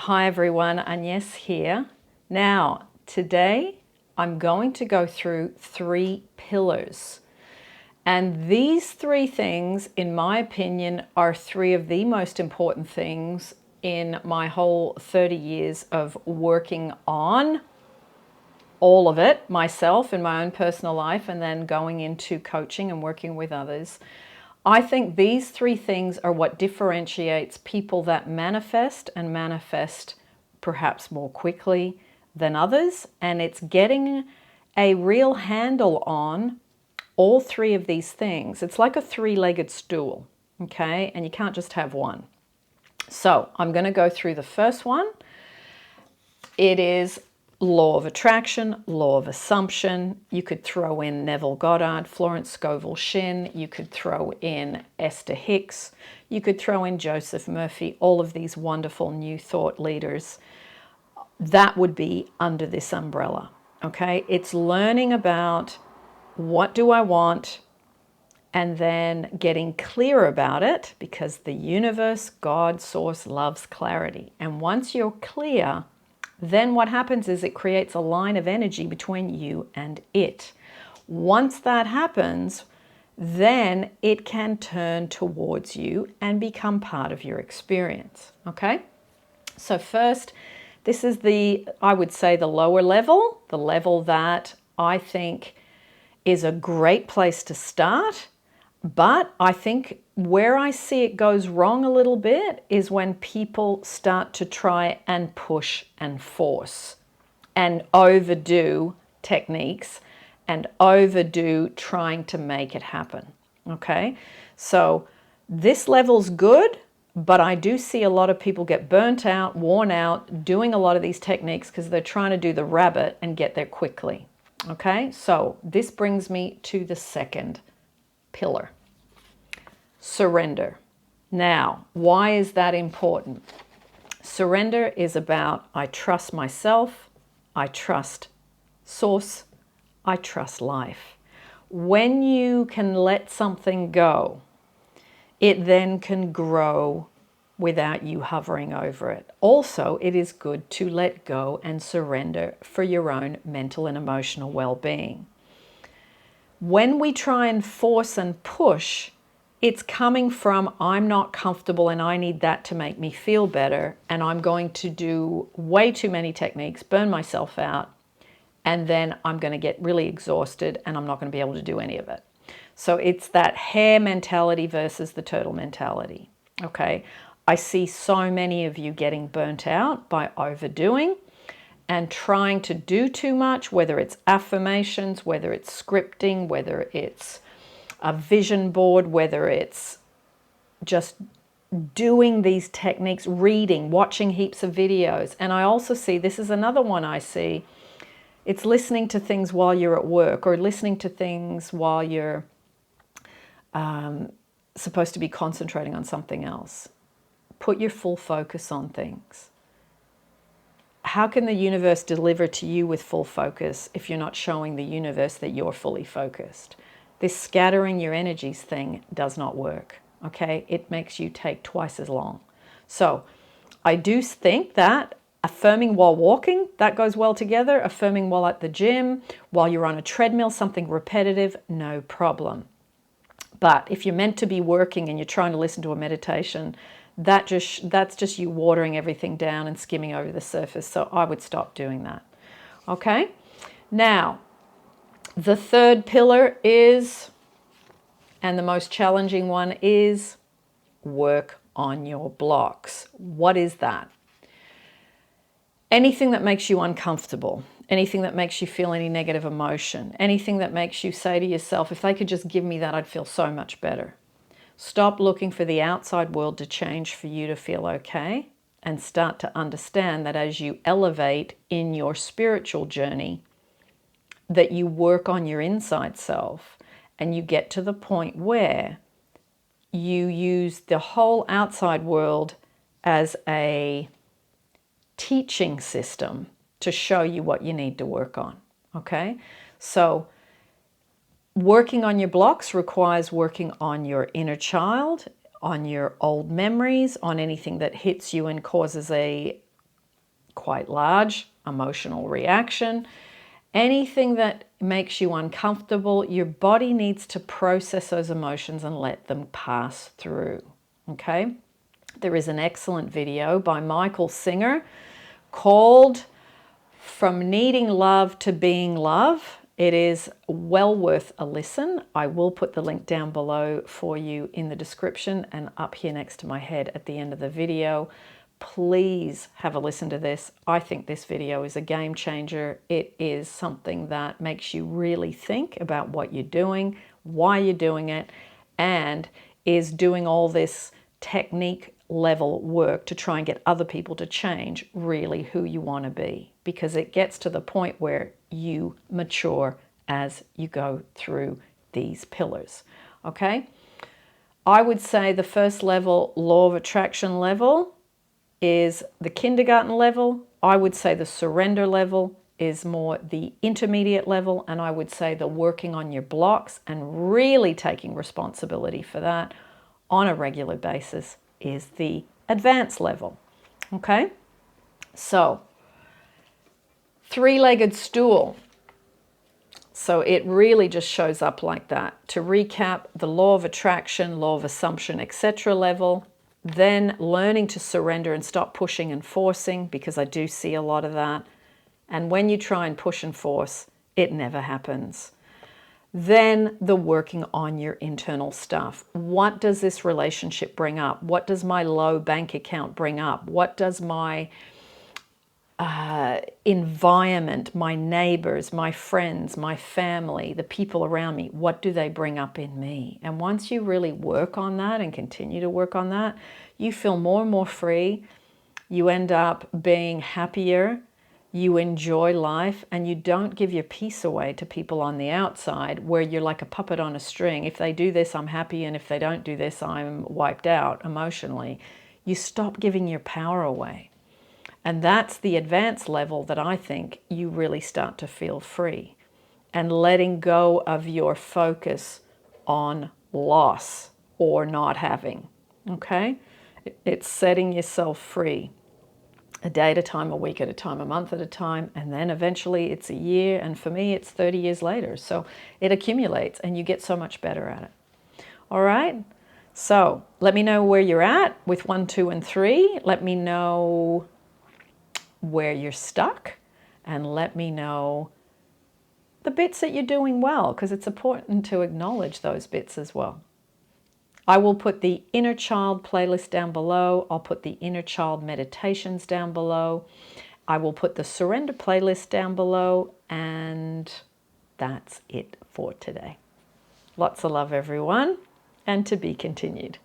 Hi everyone, Agnes here. Now, today I'm going to go through 3 pillars. And these 3 things, in my opinion, are 3 of the most important things in my whole 30 years of working on all of it myself in my own personal life and then going into coaching and working with others. I think these 3 things are what differentiates people that manifest and manifest perhaps more quickly than others. And it's getting a real handle on all 3 of these things. It's like a 3-legged stool, okay? And you can't just have one. So I'm going to go through the first one. It is law of attraction, law of assumption. You could throw in Neville Goddard, Florence Scovel Shinn. You could throw in Esther Hicks. You could throw in Joseph Murphy, all of these wonderful new thought leaders. That would be under this umbrella, okay? It's learning about what do I want and then getting clear about it, because the universe, God, source loves clarity. And once you're clear, then what happens is it creates a line of energy between you and it. Once that happens, then it can turn towards you and become part of your experience, okay? So first, this is I would say the lower level, the level that I think is a great place to start. But I think where I see it goes wrong a little bit is when people start to try and push and force and overdo techniques and overdo trying to make it happen. Okay, so this level's good, but I do see a lot of people get burnt out, worn out, doing a lot of these techniques because they're trying to do the rabbit and get there quickly. Okay, so this brings me to the second pillar. Surrender. Now, why is that important? Surrender is about I trust myself, I trust source, I trust life. When you can let something go, it then can grow without you hovering over it. Also, it is good to let go and surrender for your own mental and emotional well-being. When we try and force and push, it's coming from I'm not comfortable and I need that to make me feel better, and I'm going to do way too many techniques, burn myself out, and then I'm going to get really exhausted and I'm not going to be able to do any of it. So it's that hare mentality versus the turtle mentality. Okay, I see so many of you getting burnt out by overdoing and trying to do too much, whether it's affirmations, whether it's scripting, whether it's a vision board, whether it's just doing these techniques, reading, watching heaps of videos. And I also see, this is another one I see, it's listening to things while you're at work or listening to things while you're supposed to be concentrating on something else. Put your full focus on things. How can the universe deliver to you with full focus if you're not showing the universe that you're fully focused? This scattering your energies thing does not work, okay? It makes you take twice as long. So I do think that affirming while walking, that goes well together. Affirming while at the gym, while you're on a treadmill, something repetitive, no problem. But if you're meant to be working and you're trying to listen to a meditation, that's just you watering everything down and skimming over the surface. So I would stop doing that. Okay? Now, the third pillar is, and the most challenging one is, work on your blocks. What is that? Anything that makes you uncomfortable, anything that makes you feel any negative emotion, anything that makes you say to yourself, if they could just give me that, I'd feel so much better. Stop looking for the outside world to change for you to feel okay, and start to understand that as you elevate in your spiritual journey, that you work on your inside self and you get to the point where you use the whole outside world as a teaching system to show you what you need to work on, okay? So working on your blocks requires working on your inner child, on your old memories, on anything that hits you and causes a quite large emotional reaction. Anything that makes you uncomfortable, your body needs to process those emotions and let them pass through. Okay? There is an excellent video by Michael Singer called From Needing Love to Being Love. It is well worth a listen. I will put the link down below for you in the description and up here next to my head at the end of the video. Please have a listen to this. I think this video is a game changer. It is something that makes you really think about what you're doing, why you're doing it, and is doing all this technique level work to try and get other people to change really who you want to be, because it gets to the point where you mature as you go through these pillars. Okay? I would say the first level, law of attraction level, is the kindergarten level. I would say the surrender level is more the intermediate level, and I would say the working on your blocks and really taking responsibility for that on a regular basis is the advanced level. Okay? So, three-legged stool. So it really just shows up like that. To recap, the law of attraction, law of assumption, etc. level, then learning to surrender and stop pushing and forcing, because I do see a lot of that. And when you try and push and force, it never happens. Then the working on your internal stuff. What does this relationship bring up? What does my low bank account bring up? What does my environment, my neighbors, my friends, my family, the people around me, what do they bring up in me? And once you really work on that and continue to work on that, you feel more and more free. You end up being happier. You enjoy life, and you don't give your peace away to people on the outside where you're like a puppet on a string. If they do this, I'm happy, and if they don't do this, I'm wiped out emotionally. You stop giving your power away. And that's the advanced level that I think you really start to feel free, and letting go of your focus on loss or not having. Okay? It's setting yourself free. A day at a time, a week at a time, a month at a time, and then eventually it's a year, and for me it's 30 years later. So it accumulates and you get so much better at it. All right? So let me know where you're at with 1, 2, and 3. Let me know where you're stuck, and let me know the bits that you're doing well, because it's important to acknowledge those bits as well. I will put the Inner Child playlist down below. I'll put the Inner Child meditations down below. I will put the Surrender playlist down below, and that's it for today. Lots of love, everyone, and to be continued.